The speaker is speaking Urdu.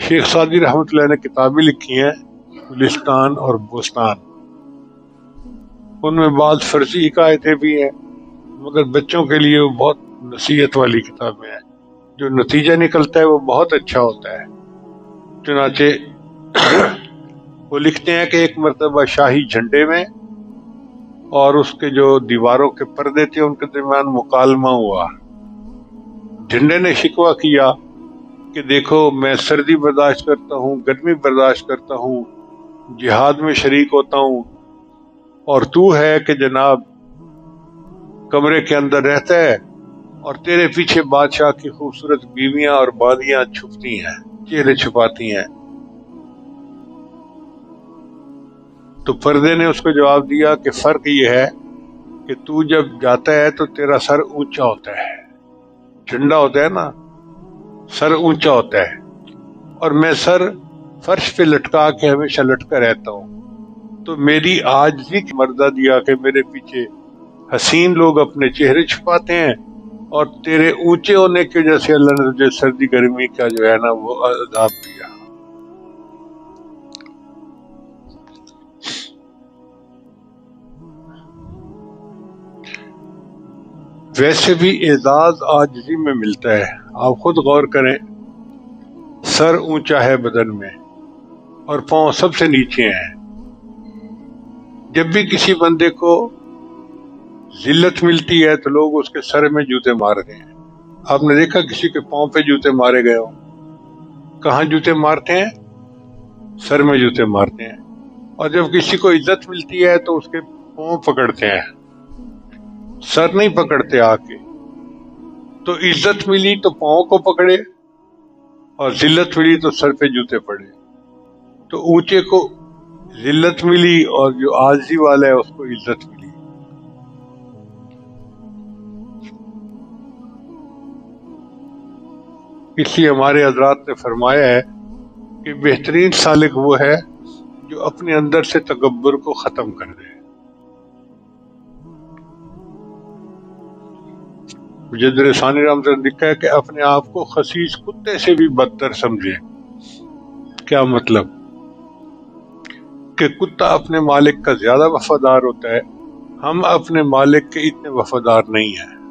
شیخ سعدی رحمۃ اللہ نے کتابیں لکھی ہیں گلستان اور بوستان، ان میں بعض فرضی حکایتیں بھی ہیں، مگر بچوں کے لیے وہ بہت نصیحت والی کتابیں ہیں، جو نتیجہ نکلتا ہے وہ بہت اچھا ہوتا ہے۔ چنانچہ وہ لکھتے ہیں کہ ایک مرتبہ شاہی جھنڈے میں اور اس کے جو دیواروں کے پردے تھے ان کے درمیان مکالمہ ہوا۔ جھنڈے نے شکوہ کیا کہ دیکھو میں سردی برداشت کرتا ہوں، گرمی برداشت کرتا ہوں، جہاد میں شریک ہوتا ہوں، اور تو ہے کہ جناب کمرے کے اندر رہتا ہے اور تیرے پیچھے بادشاہ کی خوبصورت بیویاں اور بادیاں چھپتی ہیں، چہرے چھپاتی ہیں۔ تو پردے نے اس کو جواب دیا کہ فرق یہ ہے کہ تو جب جاتا ہے تو تیرا سر اونچا ہوتا ہے، جھنڈا ہوتا ہے نا، سر اونچا ہوتا ہے، اور میں سر فرش پہ لٹکا کے ہمیشہ لٹکا رہتا ہوں۔ تو میری عاجزی کی مرضا دیا کہ میرے پیچھے حسین لوگ اپنے چہرے چھپاتے ہیں، اور تیرے اونچے ہونے کی وجہ سے اللہ نے تجھے سردی گرمی کا جو ہے نا وہ عذاب دیا۔ ویسے بھی اعزاز عاجزی میں ملتا ہے۔ آپ خود غور کریں، سر اونچا ہے بدن میں اور پاؤں سب سے نیچے ہیں۔ جب بھی کسی بندے کو ذلت ملتی ہے تو لوگ اس کے سر میں جوتے مارتے ہیں۔ آپ نے دیکھا کسی کے پاؤں پہ جوتے مارے گئے ہوں؟ کہاں جوتے مارتے ہیں؟ سر میں جوتے مارتے ہیں۔ اور جب کسی کو عزت ملتی ہے تو اس کے پاؤں پکڑتے ہیں، سر نہیں پکڑتے آ کے۔ تو عزت ملی تو پاؤں کو پکڑے، اور ذلت ملی تو سر پہ جوتے پڑے۔ تو اونچے کو ذلت ملی اور جو عاجزی والا ہے اس کو عزت ملی۔ اس لیے ہمارے حضرات نے فرمایا ہے کہ بہترین سالک وہ ہے جو اپنے اندر سے تکبر کو ختم کر دے۔ مجدد ثانی رحمۃ اللہ نے لکھا ہے کہ اپنے آپ کو خسیس کتے سے بھی بدتر سمجھے۔ کیا مطلب؟ کہ کتا اپنے مالک کا زیادہ وفادار ہوتا ہے، ہم اپنے مالک کے اتنے وفادار نہیں ہیں۔